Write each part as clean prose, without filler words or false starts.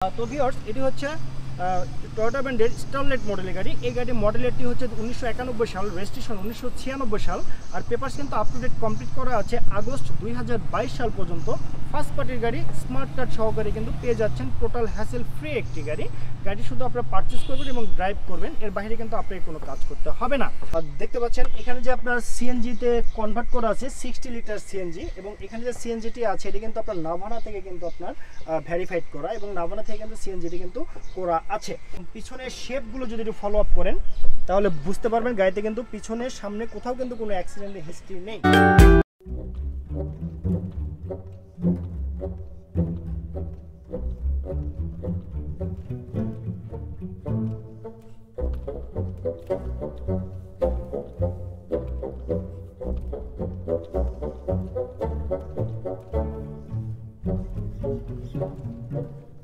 তো ভিউয়ার্স, এটি হচ্ছে টয়োটা ব্র্যান্ডের স্টারলেট মডেলের গাড়ি। এই গাড়ির মডেলেরটি হচ্ছে 1991 সাল, রেজিস্ট্রেশন 1996 সাল, আর পেপারস কিন্তু আপ টু ডেট কমপ্লিট করা আছে আগস্ট 2022 সাল পর্যন্ত। ফার্স্ট পার্টির গাড়ি, স্মার্ট কার্ড সহকারে কিন্তু পেয়ে যাচ্ছেন টোটাল হ্যাসেল ফ্রি একটি গাড়ি। গাড়ি শুধু আপনারা পারচেস করবেন এবং ড্রাইভ করবেন, এর বাইরে কিন্তু আপনাকে কোনো কাজ করতে হবে না। আর দেখতে পাচ্ছেন এখানে যে আপনার সিএনজিতে কনভার্ট করা আছে 60 লিটার সিএনজি, এবং এখানে যে সিএনজিটি আছে এটি কিন্তু আপনার নাভানা থেকে কিন্তু আপনার ভেরিফাইড করা, এবং নাভানা থেকে কিন্তু সিএনজিটি কিন্তু করা আছে। পিছনের শেপগুলো যদি একটু ফলো আপ করেন তাহলে বুঝতে পারবেন গাড়িতে কিন্তু পিছনের সামনে কোথাও কিন্তু কোনো অ্যাক্সিডেন্টের হিস্ট্রি নেই।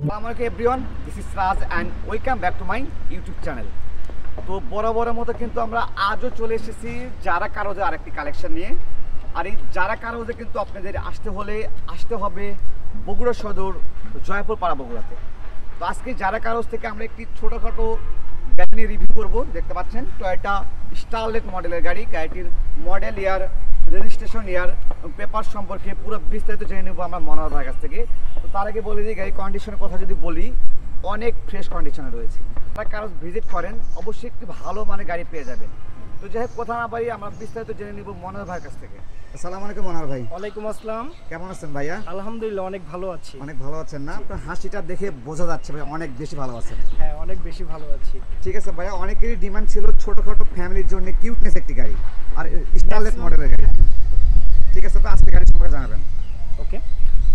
Assalamualaikum everyone, this is Raj and welcome back to my YouTube channel. তো বরাবরের মতো কিন্তু আমরা আজও চলে এসেছি যারা কারোজে আরেকটি কালেকশন নিয়ে। আর এই যারা কারোজে কিন্তু আপনাদের আসতে হবে বগুড়া সদর জয়পুর পাড়া বগুড়াতে। তো আজকে যারা কারোজ থেকে আমরা একটি ছোটোখাটো গাড়ি নিয়ে রিভিউ করবো। দেখতে পাচ্ছেন টয়োটা স্টারলেট মডেলের গাড়ি। গাড়িটির মডেল ইয়ার, রেজিস্ট্রেশন ইয়ার, পেপার সম্পর্কে পুরো বিস্তারিত জেনে নেবো আমরা মনোহর ভাইয়ের কাছ থেকে। তো তার আগে বলে দিই, গাড়ির কন্ডিশনের কথা যদি বলি, অনেক ফ্রেশ কন্ডিশনে রয়েছে। যারা কারো ভিজিট করেন অবশ্যই একটি ভালো মানের গাড়ি পেয়ে যাবেন। তো যাই হোক, কথা না পারি আমরা বিস্তারিত জেনে নিব মনোহর ভাইয়ের কাছ থেকে। আসসালামু আলাইকুম মনোহর ভাই। ওয়ালাইকুম আসসালাম। কেমন আছেন ভাইয়া? আলহামদুলিল্লাহ, অনেক ভালো আছি। অনেক ভালো আছেন না? আপনার হাসিটা দেখে বোঝা যাচ্ছে ভাই অনেক বেশি ভালো আছেন। হ্যাঁ, অনেক বেশি ভালো আছি। ঠিক আছে ভাইয়া, অনেকেরই ডিমান্ড ছিল ছোটখাটো ফ্যামিলির জন্য কিউটনেস একটি গাড়ি, আর স্টারলেট মডেলের গাড়ি। ঠিক আছে ভাই, আজকে গাড়ি সম্পর্কে জানাবেন। ওকে,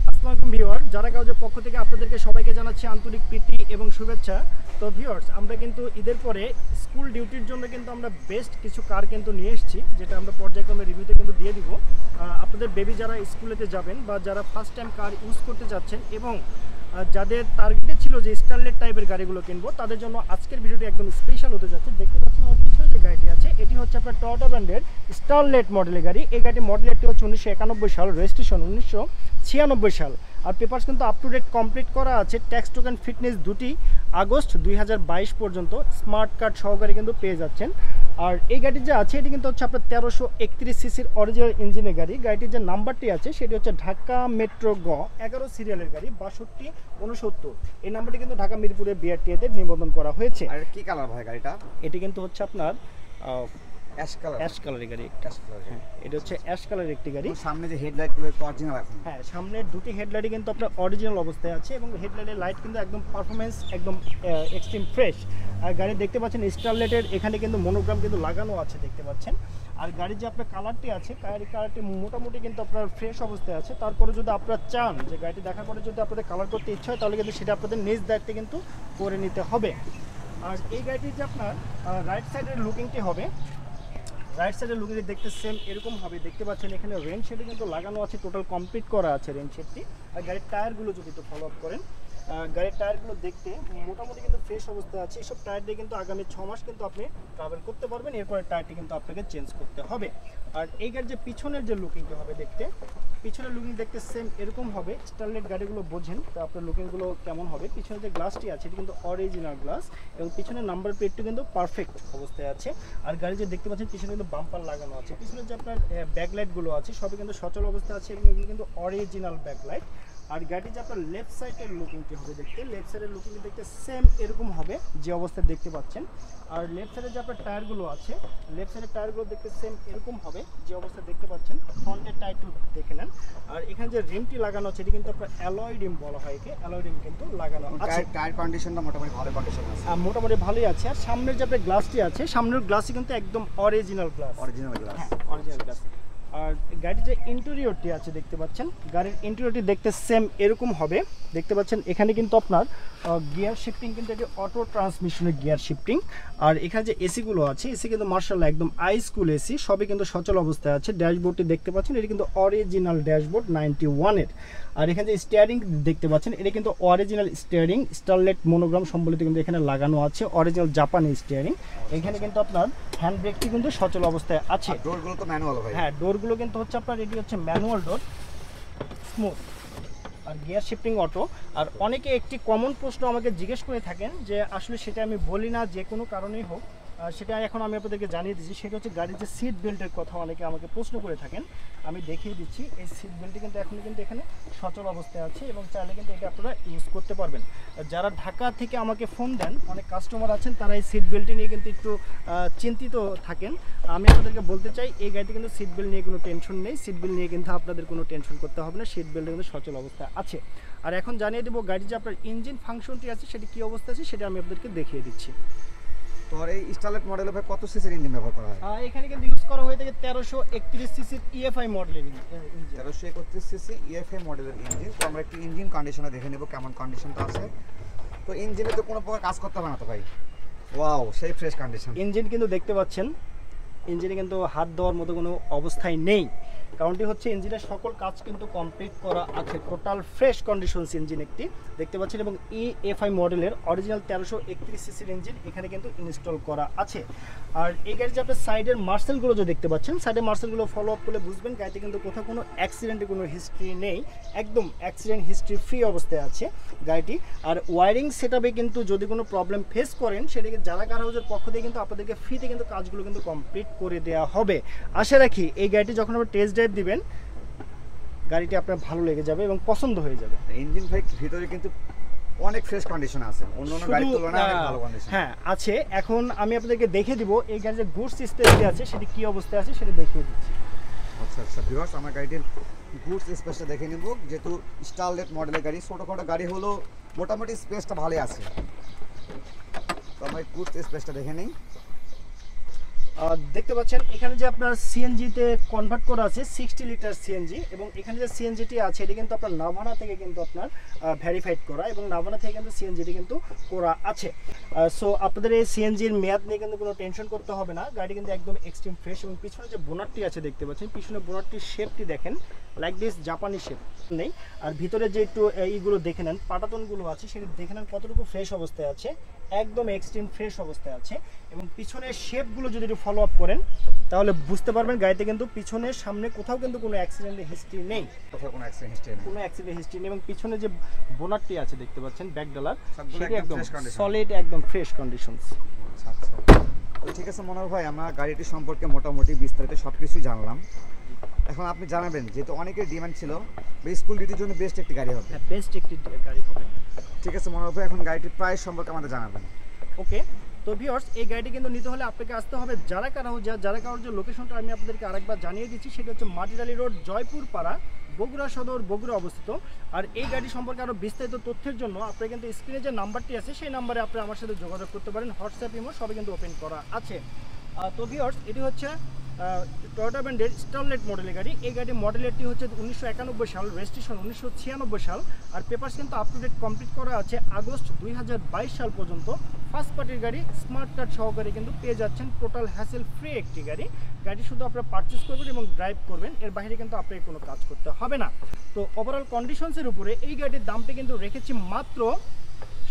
আসসালামু আলাইকুম ভিউয়ার, যারা কারোজের পক্ষ থেকে আপনাদেরকে সবাইকে জানাচ্ছি আন্তরিক প্রীতি এবং শুভেচ্ছা। তো ভিউয়ার্স, আমরা কিন্তু ঈদের পরে স্কুল ডিউটির জন্য কিন্তু আমরা বেস্ট কিছু কার কিন্তু নিয়ে এসেছি, যেটা আমরা পর্যায়ক্রমে রিভিউতে কিন্তু দিয়ে দিব। আপনাদের বেবি যারা স্কুলেতে যাবেন বা যারা ফার্স্ট টাইম কার ইউজ করতে যাচ্ছেন এবং যাদের টার্গেটে ছিল যে স্টারলেট টাইপের গাড়িগুলো কিনবো, তাদের জন্য আজকের ভিডিওটি একদম স্পেশাল হতে যাচ্ছে। দেখতে পাচ্ছেন আমার পিছনে যে গাড়িটি আছে এটি হচ্ছে আপনার টয়োটা ব্র্যান্ডের স্টারলেট মডেলের গাড়ি। এই গাড়ির মডেলটি হচ্ছে 1991 সাল, রেজিস্ট্রেশন 1996 সাল, আর পেপারস কিন্তু আপ টু ডেট কমপ্লিট করা আছে। ট্যাক্স টোকেন ফিটনেস দুটি আগস্ট 2022 পর্যন্ত স্মার্ট কার্ড সহকারে কিন্তু পেয়ে যাচ্ছেন। আর এই গাড়ি যে আছে এটি কিন্তু হচ্ছে আপনার 1331 সিসির অরিজিনাল ইঞ্জিনের গাড়ি। গাড়িটির যে নাম্বারটি আছে সেটি হচ্ছে ঢাকা মেট্রো গ 11 সিরিয়ালের গাড়ি 6269। এই নাম্বারটি কিন্তু ঢাকা মিরপুরের বিআরটিএতে নিবন্ধন করা হয়েছে। আর কি কালার ভাই গাড়িটা? এটি কিন্তু হচ্ছে আপনার অ্যাশ কালারের গাড়ি। হ্যাঁ, এটা হচ্ছে অ্যাশ কালারের একটি গাড়ি। সামনে যে হেডলাইটগুলো অরিজিনাল আছে। হ্যাঁ, সামনের দুটি হেডলাইটই কিন্তু আপনার অরিজিনাল অবস্থায় আছে, এবং হেডলাইটের লাইট কিন্তু একদম পারফরমেন্স একদম এক্সট্রিম ফ্রেশ। আর গাড়ি দেখতে পাচ্ছেন স্টারলেটের এখানে কিন্তু মনোগ্রাম কিন্তু লাগানো আছে, দেখতে পাচ্ছেন। আর গাড়ির যে আপনার কালারটি আছে, কালারটি মোটামুটি কিন্তু আপনার ফ্রেশ অবস্থায় আছে। তারপরে যদি আপনারা চান যে গাড়িটি দেখার পরে যদি আপনাদের কালার করতে ইচ্ছা হয়, তাহলে কিন্তু সেটা আপনাদের নিজ দায়িত্বে কিন্তু করে নিতে হবে। আর এই গাড়িটির যে আপনার রাইট সাইডের লুকিংটি হবে, রাইট সাইডের লুকিংটি দেখতে সেম এরকম হবে। দেখতে পাচ্ছেন এখানে রেন শেডে কিন্তু লাগানো আছে, টোটাল কমপ্লিট করা আছে রেন শেডটি। আর গাড়ির টায়ারগুলো যদি একটু ফলো আপ করেন, গাড়ির টায়ারগুলো দেখতে মোটামুটি কিন্তু ফ্রেশ অবস্থায় আছে। এইসব টায়ার দিয়ে কিন্তু আগামী 6 মাস কিন্তু আপনি ট্রাভেল করতে পারবেন। এরপরে টায়ারটি কিন্তু আপনাকে চেঞ্জ করতে হবে। আর এই গাড়ির যে পিছনের যে লুকিংটি হবে, পিছনের লুকিং দেখতে সেম এরকম হবে। স্টারলেট গাড়িগুলো বোঝেন তো আপনার লুকিংগুলো কেমন হবে। পিছনে যে গ্লাসটি আছে এটি কিন্তু অরিজিনাল গ্লাস, এবং পিছনের নাম্বার প্লেটটি কিন্তু পারফেক্ট অবস্থায় আছে। আর গাড়ি যে দেখতে পাচ্ছেন পিছনে কিন্তু বাম্পার লাগানো আছে। পিছনে যে আপনার ব্যাকলাইটগুলো আছে সবই কিন্তু সচল অবস্থায় আছে, এবং এগুলো কিন্তু অরিজিনাল ব্যাকলাইট। আর গাড়িটি যে আপনার লেফট সাইডের লুকিংটি হবে দেখতে, লেফট সাইডের লুকিংটি দেখতে সেম এরকম হবে যে অবস্থায় দেখতে পাচ্ছেন। আর লেফট সাইডে যে আপনার টায়ারগুলো আছে, লেফট সাইডের টায়ারগুলো দেখতে সেম এরকম হবে যে অবস্থায় দেখতে পাচ্ছেন। ফ্রন্টের টায়ারটি দেখে নেন। আর এখানে যে রিমটি লাগানো আছে এটি কিন্তু আপনার অ্যালয় রিম বলা হয়, একে অ্যালয় রিম কিন্তু লাগানো আছে। টায়ার কন্ডিশনটা মোটামুটি ভালো কন্ডিশন আছে। মোটামুটি ভালোই আছে। আর সামনের যে আপনার গ্লাসটি আছে, সামনের গ্লাসটি কিন্তু একদম অরিজিনাল গ্লাস। হ্যাঁ, অরিজিনাল গ্লাস। আর গাড়ির যে ইন্টেরিয়রটি আছে দেখতে পাচ্ছেন, গাড়ির ইন্টেরিয়রটি দেখতে সেম এরকম হবে। দেখতে পাচ্ছেন এখানে কিন্তু আপনার গিয়ার শিফটিং কিন্তু এটি অটো ট্রান্সমিশনের গিয়ার শিফটিং। আর এখানে যে এসিগুলো আছে, এসি কিন্তু মার্শাল্লাহ একদম আইস্কুল এসি, সবই কিন্তু সচল অবস্থায় আছে। ড্যাশবোর্ডটি দেখতে পাচ্ছেন, এটি কিন্তু অরিজিনাল ড্যাশবোর্ড 91-এর। আর এখানে যে স্টিয়ারিং দেখতে পাচ্ছেন, এটা কিন্তু অরিজিনাল স্টিয়ারিং, স্টারলেট মনোগ্রাম সম্বলিত কিন্তু এখানে লাগানো আছে, অরিজিনাল জাপানি স্টিয়ারিং। এখানে কিন্তু আপনার হ্যান্ড ব্রেকটি কিন্তু সচল অবস্থায় আছে। ডোরগুলো তো ম্যানুয়াল ভাই। হ্যাঁ, ডোরগুলো কিন্তু হচ্ছে আপনার এটি হচ্ছে ম্যানুয়াল ডোর, স্মুথ। আর গিয়ার শিফটিং অটো। আর অনেকে একটি কমন প্রশ্ন আমাকে জিজ্ঞেস করে থাকেন, যে আসলে সেটা আমি বলি না যে কোনো কারণেই হোক, সেটা এখন আমি আপনাদেরকে জানিয়ে দিচ্ছি। সেটা হচ্ছে গাড়ির যে সিট বেল্টের কথা অনেকে আমাকে প্রশ্ন করে থাকেন, আমি দেখিয়ে দিচ্ছি। এই সিট বেল্টটি কিন্তু এখনও কিন্তু এখানে সচল অবস্থায় আছে এবং চাইলে কিন্তু এটা আপনারা ইউজ করতে পারবেন। যারা ঢাকা থেকে আমাকে ফোন দেন, অনেক কাস্টমার আছেন, তারা এই সিট বেল্টটি নিয়ে কিন্তু একটু চিন্তিত থাকেন। আমি আপনাদেরকে বলতে চাই, এই গাড়িতে কিন্তু সিট বেল্ট নিয়ে কোনো টেনশন নেই। সিট বেল্ট নিয়ে কিন্তু আপনাদের কোনো টেনশন করতে হবে না, সিট বেল্ট কিন্তু সচল অবস্থায় আছে। আর এখন জানিয়ে দেবো গাড়ির যে আপনার ইঞ্জিন ফাংশনটি আছে সেটি কী অবস্থা আছে সেটা আমি আপনাদেরকে দেখিয়ে দিচ্ছি। তো আর এই স্টারলেট মডেলে ভাই কত সিসির ইঞ্জিন ব্যবহার করা হয়? এখানে কিন্তু ইউজ করা হয়ে থাকে 1331 সিসির ইএফআই মডেলের ইঞ্জিন। 1331 সিসি ইএফআই মডেলের ইঞ্জিন। তো আমরা একটি ইঞ্জিন কন্ডিশনে দেখে নেব কেমন কন্ডিশনটা আছে। তো ইঞ্জিনে তো কোনো প্রকার কাজ করতে হবে না তো ভাই? ওয়াও, সেই ফ্রেশ কন্ডিশন। ইঞ্জিন কিন্তু দেখতে পাচ্ছেন, ইঞ্জিনে কিন্তু হাত দেওয়ার মতো কোনো অবস্থায় নেই। কারণটি হচ্ছে ইঞ্জিনের সকল কাজ কিন্তু কমপ্লিট করা আছে, টোটাল ফ্রেশ কন্ডিশনস ইঞ্জিন একটি দেখতে পাচ্ছেন। এবং ইএফআই মডেলের অরিজিনাল 1331 সিসির ইঞ্জিন এখানে কিন্তু ইনস্টল করা আছে। আর এই গাড়ির যে আপনার সাইডের মার্সেলগুলো যে দেখতে পাচ্ছেন, সাইডের মার্সেলগুলো ফলো আপ করলে বুঝবেন গাড়িতে কিন্তু কোথাও কোনো অ্যাক্সিডেন্টের কোনো হিস্ট্রি নেই, একদম অ্যাক্সিডেন্ট হিস্ট্রি ফ্রি অবস্থায় আছে গাড়িটি। আর ওয়ারিং সেটআপে কিন্তু যদি কোনো প্রবলেম ফেস করেন, সেটাকে যারা কার হাউসের পক্ষ থেকে কিন্তু আপনাদেরকে ফ্রিতে কিন্তু কাজগুলো কিন্তু কমপ্লিট করে দেওয়া হবে। আশা রাখি এই গাড়িটি যখন আপনারা টেস্ট ড্রাইভ দিবেন, গাড়িটি আপনার ভালো লেগে যাবে এবং পছন্দ হয়ে যাবে। ইঞ্জিন ভাই ভিতরে কিন্তু অনেক ফ্রেশ কন্ডিশন আছে, অন্যান্য গাড়ির তুলনায় অনেক ভালো কন্ডিশন। হ্যাঁ আছে। এখন আমি আপনাদেরকে দেখিয়ে দিব এই গাড়ির যে গুডস স্পেসটি আছে সেটি কি অবস্থায় আছে সেটা দেখিয়ে দিচ্ছি। আচ্ছা ভিউয়ার্স, আমরা গাড়িটির গুডস স্পেসটা দেখে নেব। যেহেতু স্টারলেট মডেলের গাড়ি, ছোটোখাটো গাড়ি হলো মোটামুটি স্পেসটা ভালোই আছে। তো আমরা গুডস স্পেসটা দেখে নিই। দেখতে পাচ্ছেন এখানে যে আপনার সিএনজিতে কনভার্ট করা আছে 60 লিটার সিএনজি, এবং এখানে যে সিএনজিটি আছে এটি কিন্তু আপনার নাভানা থেকে কিন্তু আপনার ভেরিফাইড করা, এবং নাভানা থেকে কিন্তু সিএনজিটি কিন্তু করা আছে। সো আপনাদের এই সিএনজির মেয়াদ নিয়ে কিন্তু কোনো টেনশন করতে হবে না, গাড়ি কিন্তু একদম এক্সট্রিম ফ্রেশ। এবং পিছনে যে বোনারটি আছে দেখতে পাচ্ছেন, পিছনে বোনারটির শেপটি দেখেন, লাইক দিস জাপানি শেপ নেই। আর ভিতরে যে একটু এইগুলো দেখে নেন, পাটাতনগুলো আছে সেটি দেখে নেন কতটুকু ফ্রেশ অবস্থায় আছে, একদম এক্সট্রিম ফ্রেশ অবস্থায় আছে। এবং পিছনের শেপগুলো যদি একটু ফলো আপ করেন তাহলে বুঝতে পারবেন গাড়িতে কিন্তু পিছনের সামনে কোথাও কিন্তু কোনো অ্যাক্সিডেন্টের হিস্ট্রি নেই, কোনো অ্যাক্সিডেন্ট হিস্ট্রি নেই। এবং পিছনে যে বোনারটি আছে দেখতে পাচ্ছেন ব্যাক ডালার, সেটি একদম কন্ডিশন, সলিড, একদম ফ্রেশ কন্ডিশনস। আচ্ছা ঠিক আছে মনোহর ভাই, আমরা গাড়িটি সম্পর্কে মোটামুটি বিস্তারিত সব কিছুই জানলাম। এখন আপনি জানাবেন, যেহেতু অনেকের ডিমান্ড ছিল স্কুল ডিউটির জন্য বেস্ট একটি গাড়ি হবে। বেস্ট একটি গাড়ি হবে। ঠিক আছে মনোহর ভাই, এখন গাড়িটির প্রাইস সম্পর্কে আমাদের জানাবেন। ওকে, তো ভিউয়ার্স এই গাড়িটি কিন্তু নিতে হলে আপনাকে আসতে হবে যারা কারোর যে লোকেশনটা আমি আপনাদেরকে আরেকবার জানিয়ে দিচ্ছি, সেটা হচ্ছে মাটিরালি রোড, জয়পুর পাড়া, বগুড়া সদর, বগুড়া অবস্থিত। আর এই গাড়ি সম্পর্কে আরও বিস্তারিত তথ্যের জন্য আপনি কিন্তু স্ক্রিনে যে নাম্বারটি আছে সেই নাম্বারে আপনি আমার সাথে যোগাযোগ করতে পারেন। হোয়াটসঅ্যাপ, ইমো সবই কিন্তু ওপেন করা আছে। তো ভিউয়ার্স এটি হচ্ছে টয়োটা ব্র্যান্ডের স্টারলেট মডেলের গাড়ি। এই গাড়ির মডেলেরটি হচ্ছে 1991 সাল, রেজিস্ট্রেশন 1996 সাল। আর পেপারস কিন্তু আপ টু ডেট কমপ্লিট করা আছে আগস্ট 2022 সাল পর্যন্ত। ফার্স্ট পার্টির গাড়ি, স্মার্ট কার্ড সহকারে কিন্তু পেয়ে যাচ্ছেন, টোটাল হ্যাসেল ফ্রি একটি গাড়ি। গাড়ি শুধু আপনারা পারচেস করবেন এবং ড্রাইভ করবেন, এর বাইরে কিন্তু আপনাকে কোনো কাজ করতে হবে না। তো ওভারঅল কন্ডিশনসের উপরে এই গাড়ির দামটা কিন্তু রেখেছি মাত্র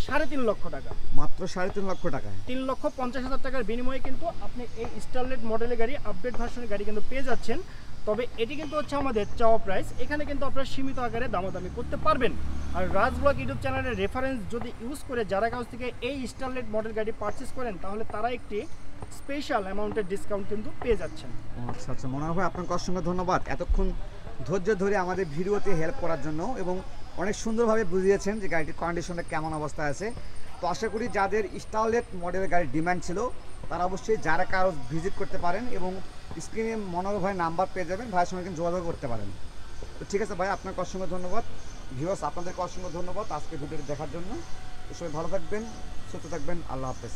3.5 লক্ষ টাকা। মাত্র 3.5 লক্ষ টাকা, 3,50,000 টাকার বিনিময়ে কিন্তু আপনি এই স্টারলেট মডেলের গাড়ি, আপডেট ভার্সনের গাড়ি কিন্তু পেয়ে যাচ্ছেন। তবে এটি কিন্তু হচ্ছে আমাদের চাওয়া প্রাইস, এখানে কিন্তু আপনারা সীমিত আকারে দামাদামি করতে পারবেন। আর রাজ ব্লগ ইউটিউব চ্যানেলের রেফারেন্স যদি ইউজ করে যারা কাছ থেকে এই স্টারলেট মডেল গাড়ি পারচেস করেন, তাহলে তারা একটি স্পেশাল অ্যামাউন্টের ডিসকাউন্ট কিন্তু পেয়ে যাচ্ছেন। আচ্ছা মনোহর ভাই, আপনাকে অসংখ্য ধন্যবাদ এতক্ষণ ধৈর্য ধরে আমাদের ভিডিওতে হেল্প করার জন্য, এবং অনেক সুন্দরভাবে বুঝিয়েছেন যে গাড়িটির কন্ডিশনটা কেমন অবস্থায় আছে। তো আশা করি যাদের স্টারলেট মডেলের গাড়ির ডিমান্ড ছিল তারা অবশ্যই যারা কারো ভিজিট করতে পারেন, এবং স্ক্রিনে মনোহর ভাই নাম্বার পেয়ে যাবেন, ভাইয়ের সঙ্গে কিন্তু যোগাযোগ করতে পারেন। তো ঠিক আছে ভাই, আপনাকে অসংখ্য ধন্যবাদ। ভিউয়ার্স আপনাদেরকে অসংখ্য ধন্যবাদ আজকে ভিডিওটি দেখার জন্য। সবাই ভালো থাকবেন, সুস্থ থাকবেন, আল্লাহ হাফেজ।